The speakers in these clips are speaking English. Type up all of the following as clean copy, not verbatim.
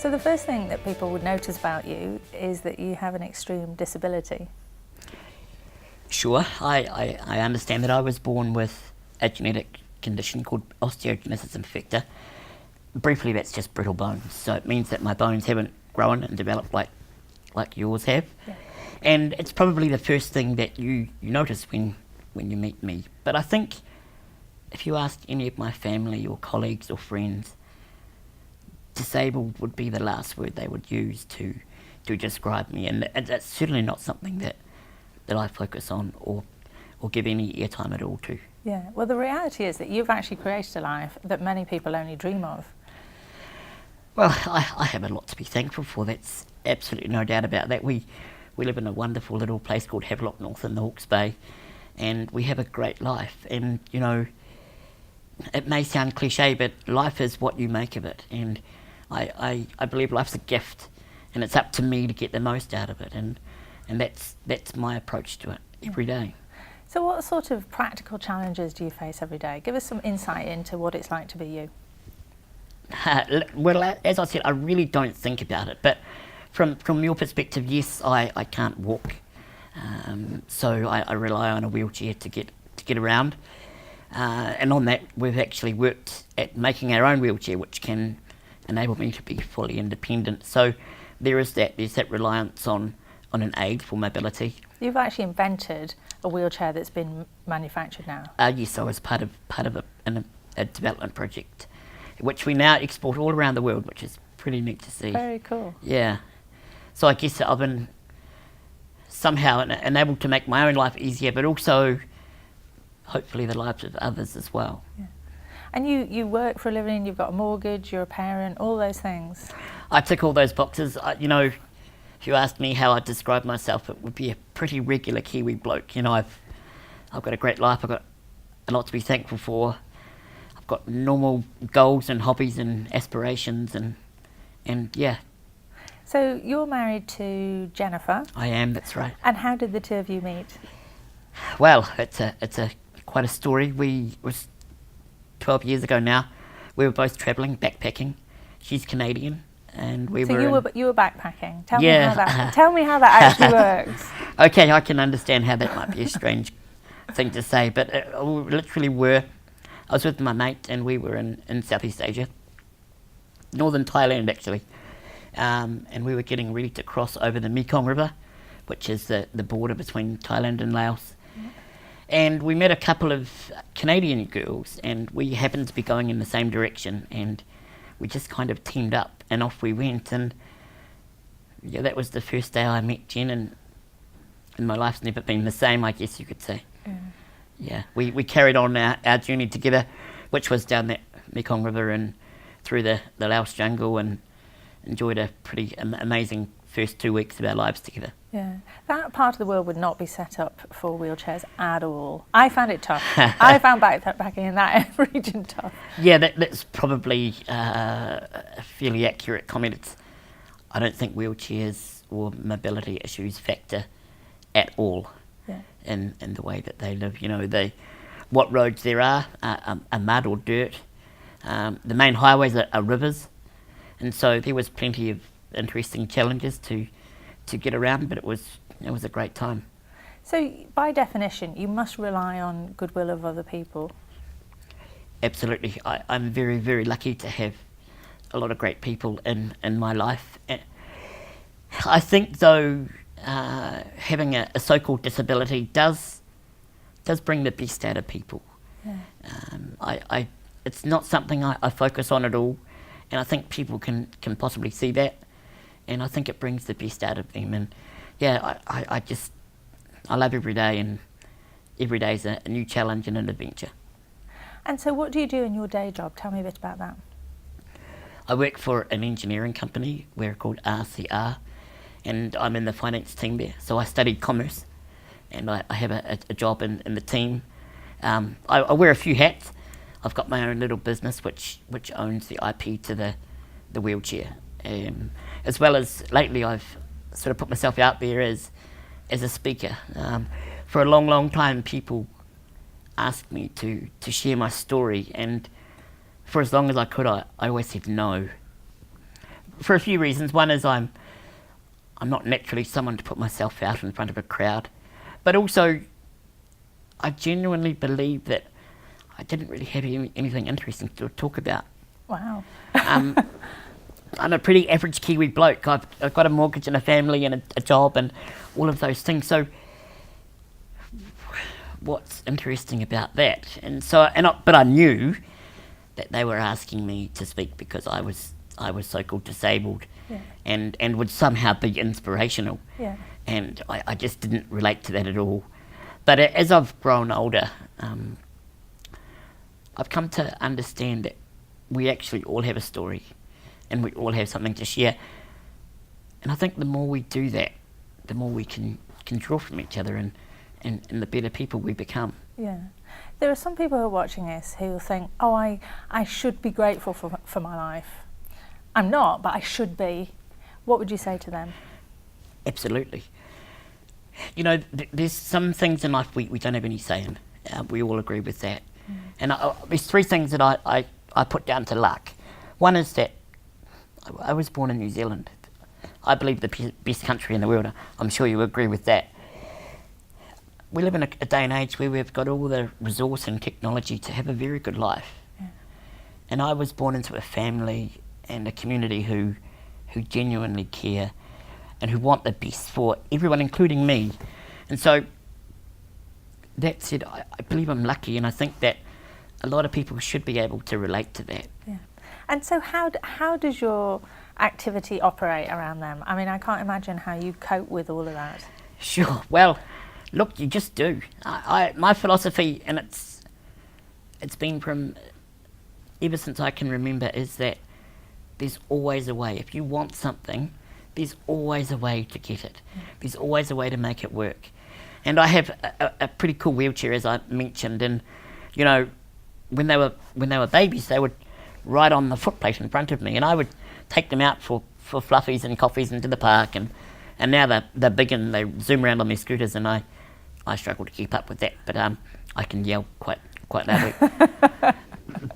So the first thing that people would notice about you is that you have an extreme disability. Sure, I understand that I was born with a genetic condition called osteogenesis imperfecta. Briefly, that's just brittle bones, so it means that my bones haven't grown and developed like yours have. Yeah. And it's probably the first thing that you notice when you meet me. But I think if you asked any of my family or colleagues or friends, disabled would be the last word they would use to describe me, and that's certainly not something that I focus on or give any airtime at all to. Yeah, well, the reality is that you've actually created a life that many people only dream of. Well, I have a lot to be thankful for, that's absolutely no doubt about that. We live in a wonderful little place called Havelock North in the Hawke's Bay, and we have a great life. And, you know, it may sound cliche, but life is what you make of it. And I believe life's a gift, and it's up to me to get the most out of it. And that's my approach to it every day. So what sort of practical challenges do you face every day? Give us some insight into what it's like to be you. Well, as I said, I really don't think about it. But from your perspective, yes, I can't walk. So I rely on a wheelchair to get around. And on that, we've actually worked at making our own wheelchair, which can enable me to be fully independent. So there's that reliance on an aid for mobility. You've actually invented a wheelchair that's been manufactured now. Yes, I was part of a development project, which we now export all around the world, which is pretty neat to see. Very cool. Yeah. So I guess I've been somehow enabled to make my own life easier, but also hopefully the lives of others as well. Yeah. And you work for a living, you've got a mortgage, you're a parent, all those things. I tick all those boxes. You know, if you asked me how I'd describe myself, it would be a pretty regular Kiwi bloke. You know, I've got a great life, I've got a lot to be thankful for. I've got normal goals and hobbies and aspirations and yeah. So you're married to Jennifer. I am, that's right. And how did the two of you meet? Well, it's a quite a story. We was 12 years ago now. We were both travelling, backpacking. She's Canadian, and we so were. You were backpacking. Tell me how that actually works. Okay, I can understand how that might be a strange thing to say, but we literally were. I was with my mate, and we were in Southeast Asia, northern Thailand actually, and we were getting ready to cross over the Mekong River, which is the border between Thailand and Laos. And we met a couple of Canadian girls, and we happened to be going in the same direction, and we just kind of teamed up, and off we went. And yeah, that was the first day I met Jen, and my life's never been the same, I guess you could say. Yeah, we carried on our journey together, which was down that Mekong River and through the Laos jungle, and enjoyed a pretty amazing first 2 weeks of our lives together. Yeah, that part of the world would not be set up for wheelchairs at all. I found it tough. I found backpacking in that region tough. Yeah, that's probably a fairly accurate comment. I don't think wheelchairs or mobility issues factor at all in the way that they live. You know, what roads there are mud or dirt. The main highways are rivers, and so there was plenty of interesting challenges to get around, but it was a great time. So by definition, you must rely on goodwill of other people. Absolutely. I'm very, very lucky to have a lot of great people in my life. I think though, having a so-called disability does bring the best out of people. Yeah. It's not something I focus on at all, and I think people can possibly see that. And I think it brings the best out of them. And yeah, I love every day, and every day is a new challenge and an adventure. And so what do you do in your day job? Tell me a bit about that. I work for an engineering company. We're called RCR, and I'm in the finance team there. So I studied commerce, and I have a job in the team. I wear a few hats. I've got my own little business which owns the IP to the wheelchair. As well as lately I've sort of put myself out there as a speaker. For a long time people asked me to share my story, and for as long as I could I always said no. for a few reasons. One is I'm not naturally someone to put myself out in front of a crowd, but also I genuinely believe that I didn't really have anything interesting to talk about. Wow. I'm a pretty average Kiwi bloke. I've got a mortgage and a family and a job and all of those things. So what's interesting about that? But I knew that they were asking me to speak because I was so-called disabled, Yeah. and would somehow be inspirational. Yeah. And I just didn't relate to that at all. But as I've grown older, I've come to understand that we actually all have a story and we all have something to share. And I think the more we do that, the more we can draw from each other and the better people we become. Yeah. There are some people who are watching this who will think, oh, I should be grateful for my life. I'm not, but I should be. What would you say to them? Absolutely. You know, there's some things in life we don't have any say in. We all agree with that. And there's three things that I put down to luck. One is that I was born in New Zealand. I believe the best country in the world. I'm sure you agree with that. We live in a day and age where we've got all the resource and technology to have a very good life. Yeah. And I was born into a family and a community who genuinely care and who want the best for everyone, including me. And so, that said, I believe I'm lucky, and I think that a lot of people should be able to relate to that. Yeah. And so how does your activity operate around them? I mean, I can't imagine how you cope with all of that. Sure. Well, look, you just do. My philosophy, and it's been from ever since I can remember, is that there's always a way. If you want something, there's always a way to get it. There's always a way to make it work. And I have a pretty cool wheelchair, as I mentioned, and you know, when they were babies, they would ride on the footplate in front of me, and I would take them out for fluffies and coffees into the park, and now they're big and they zoom around on their scooters, and I struggle to keep up with that, but I can yell quite loudly.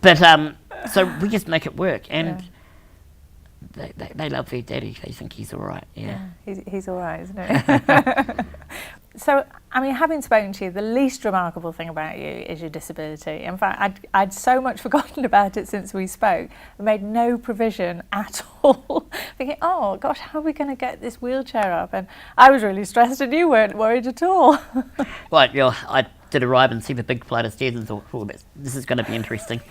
But so we just make it work, and they love their daddy. They think he's all right. Yeah. He's all right, isn't he? So, I mean, having spoken to you, the least remarkable thing about you is your disability. In fact, I'd so much forgotten about it since we spoke. I made no provision at all. Thinking, oh gosh, how are we going to get this wheelchair up? And I was really stressed, and you weren't worried at all. Right, yeah, I did arrive and see the big flight of stairs and thought, oh, this is going to be interesting.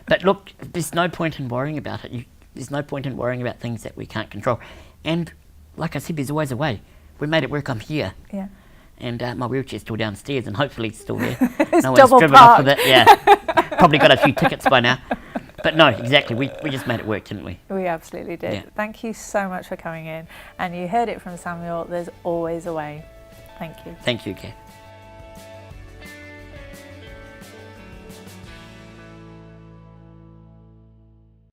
But look, there's no point in worrying about it. There's no point in worrying about things that we can't control. And like I said, there's always a way. We made it work. I'm here. Yeah. And my wheelchair's still downstairs, and hopefully it's still there. It's no one's double driven parked. off with it. Yeah, probably got a few tickets by now. But no, exactly. We just made it work, didn't we? We absolutely did. Yeah. Thank you so much for coming in. And you heard it from Samuel. There's always a way. Thank you. Thank you, Cath.